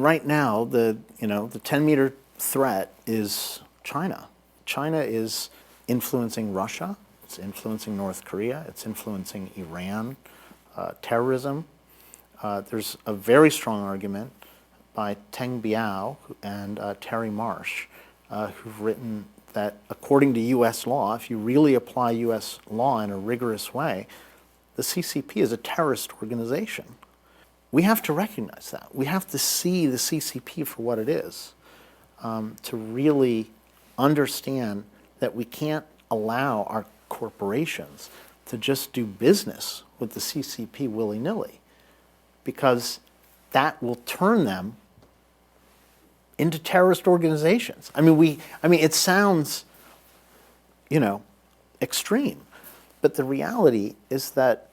Right now, the 10-meter threat is China. China is influencing Russia, it's influencing North Korea, it's influencing Iran, terrorism. There's a very strong argument by Teng Biao and Terry Marsh, who've written that according to U.S. law, if you really apply U.S. law in a rigorous way, the CCP is a terrorist organization. We have to recognize that. We have to see the CCP for what it is, to really understand that we can't allow our corporations to just do business with the CCP willy-nilly, because that will turn them into terrorist organizations. I mean, it sounds, extreme, but the reality is that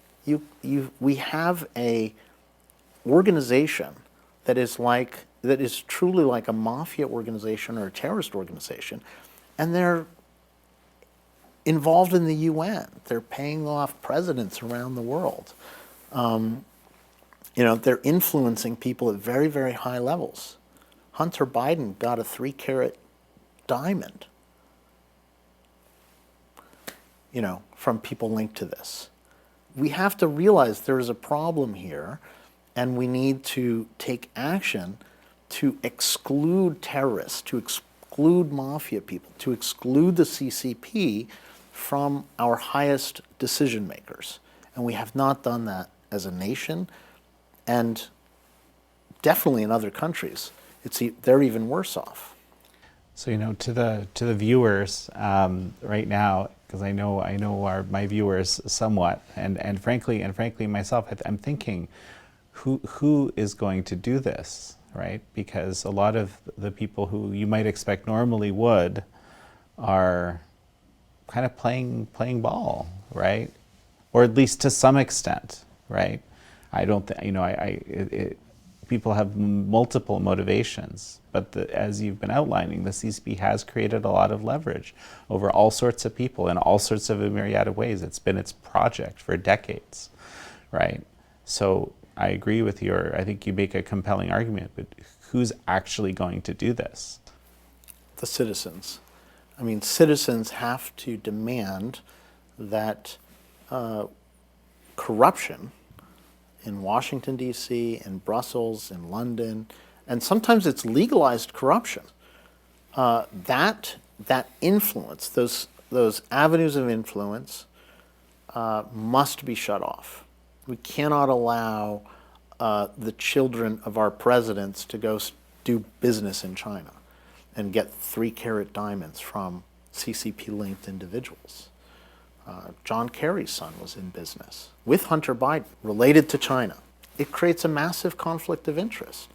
we have a organization that is truly like a mafia organization or a terrorist organization, and they're involved in the UN. They're paying off presidents around the world. They're influencing people at very, very high levels. Hunter Biden got a 3-carat diamond, from people linked to this. We have to realize there is a problem here, and we need to take action to exclude terrorists, to exclude mafia people, to exclude the CCP from our highest decision makers. And we have not done that as a nation, and definitely in other countries. They're even worse off. So to the viewers right now, because I know my viewers somewhat, and frankly myself, I'm thinking, who is going to do this, right? Because a lot of the people who you might expect normally would are kind of playing ball, right? Or at least to some extent, right? I don't think, people have multiple motivations, but as you've been outlining, the CCP has created a lot of leverage over all sorts of people in all sorts of a myriad of ways. It's been its project for decades, right? So I agree with I think you make a compelling argument, but who's actually going to do this? The citizens. I mean, citizens have to demand that corruption in Washington, D.C., in Brussels, in London, and sometimes it's legalized corruption. That influence, those avenues of influence, must be shut off. We cannot allow the children of our presidents to go do business in China and get 3-carat diamonds from CCP-linked individuals. John Kerry's son was in business with Hunter Biden, related to China. It creates a massive conflict of interest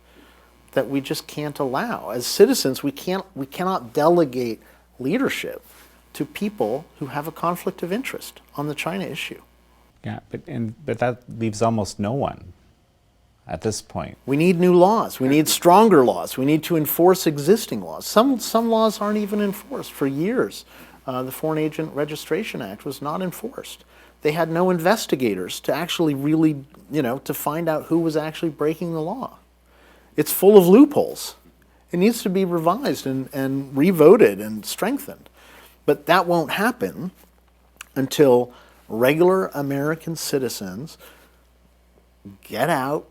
that we just can't allow. As citizens, we cannot delegate leadership to people who have a conflict of interest on the China issue. Yeah, but that leaves almost no one at this point. We need new laws. We need stronger laws. We need to enforce existing laws. Some laws aren't even enforced for years. The Foreign Agent Registration Act was not enforced. They had no investigators to actually really, to find out who was actually breaking the law. It's full of loopholes. It needs to be revised and revoted and strengthened. But that won't happen until regular American citizens get out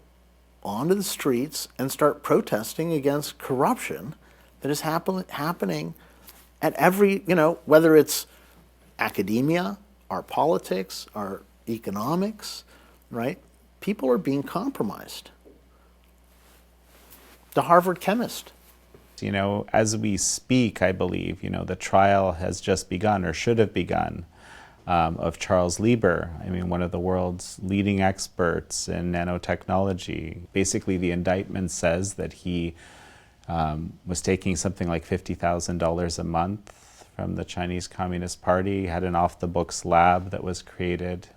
onto the streets and start protesting against corruption that is happening at every, whether it's academia, our politics, our economics, right? People are being compromised. The Harvard chemist. As we speak, I believe, the trial has just begun, or should have begun, of Charles Lieber. I mean, one of the world's leading experts in nanotechnology. Basically, the indictment says that he was taking something like $50,000 a month from the Chinese Communist Party, had an off-the-books lab that was created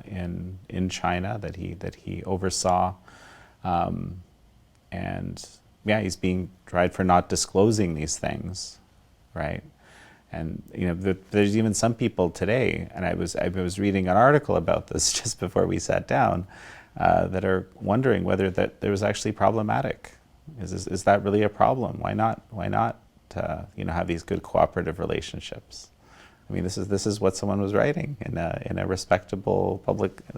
in China that he oversaw, and yeah, he's being tried for not disclosing these things, right? And there's even some people today, and I was reading an article about this just before we sat down, that are wondering whether that there was actually problematic Is that really a problem? Why not? Have these good cooperative relationships? I mean, this is what someone was writing in a respectable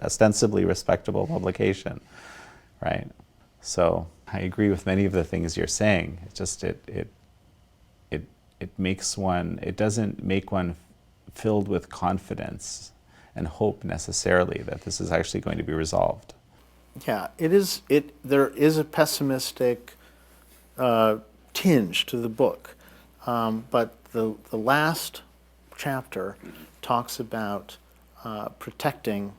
ostensibly respectable publication, right? So I agree with many of the things you're saying. It's just it doesn't make one filled with confidence and hope necessarily that this is actually going to be resolved. Yeah, there is a pessimistic tinge to the book, but the last chapter talks about protecting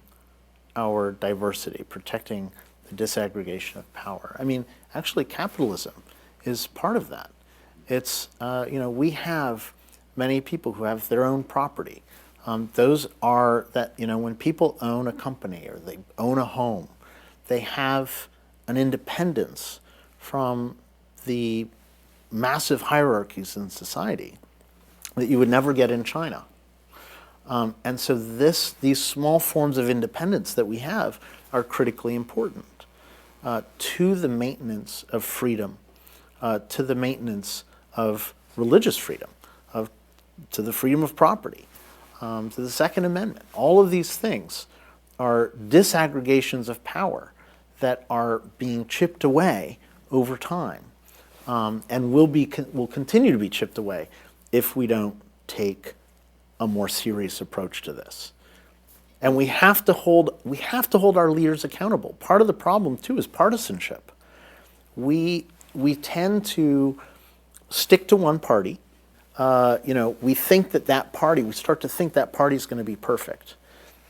our diversity, protecting the disaggregation of power. I mean, actually, capitalism is part of that. It's we have many people who have their own property. Those are that when people own a company or they own a home, they have an independence from the massive hierarchies in society that you would never get in China. And so these small forms of independence that we have are critically important to the maintenance of freedom, to the maintenance of religious freedom, to the freedom of property, to the Second Amendment. All of these things are disaggregations of power that are being chipped away over time, and will continue to be chipped away if we don't take a more serious approach to this. And we have to hold our leaders accountable. Part of the problem too is partisanship. We tend to stick to one party. We think that party. We start to think that party is going to be perfect,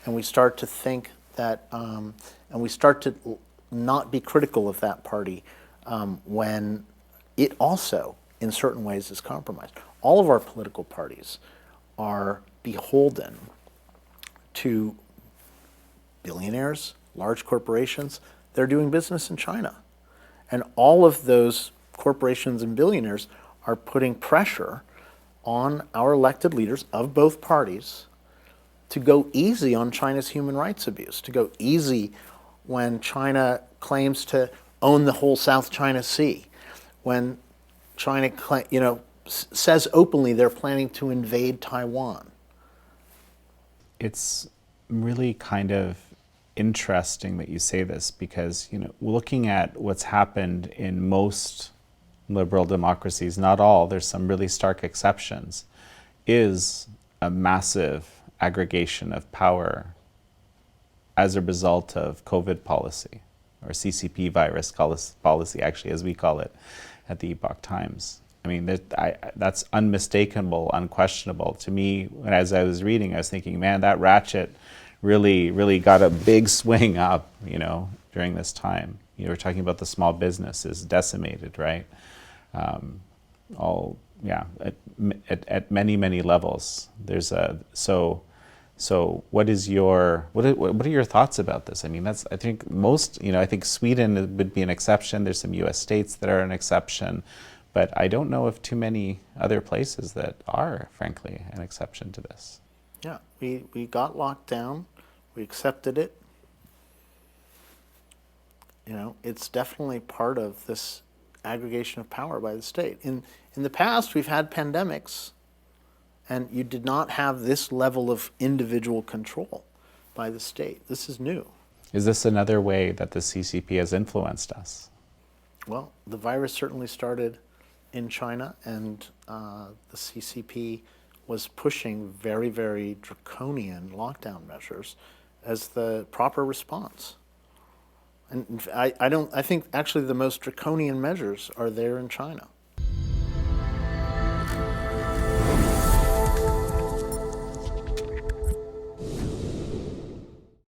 and we start to think that, and we start to not be critical of that party when it also, in certain ways, is compromised. All of our political parties are beholden to billionaires, large corporations. They're doing business in China. And all of those corporations and billionaires are putting pressure on our elected leaders of both parties to go easy on China's human rights abuse, to go easy when China claims to own the whole South China Sea, when China says openly they're planning to invade Taiwan. It's really kind of interesting that you say this because, looking at what's happened in most liberal democracies, not all, there's some really stark exceptions, is a massive aggregation of power as a result of COVID policy, or CCP virus policy, actually, as we call it at the Epoch Times. I mean, that's unmistakable, unquestionable. To me, as I was reading, I was thinking, man, that ratchet really got a big swing up, during this time. You were talking about the small businesses decimated, right? At many levels. So what are your thoughts about this? I mean, I think Sweden would be an exception. There's some U.S. states that are an exception, but I don't know of too many other places that are, frankly, an exception to this. Yeah, we got locked down. We accepted it. It's definitely part of this aggregation of power by the state. In the past, we've had pandemics, and you did not have this level of individual control by the state. This is new. Is this another way that the CCP has influenced us? Well, the virus certainly started in China, and the CCP was pushing very, very draconian lockdown measures as the proper response. And I think actually the most draconian measures are there in China.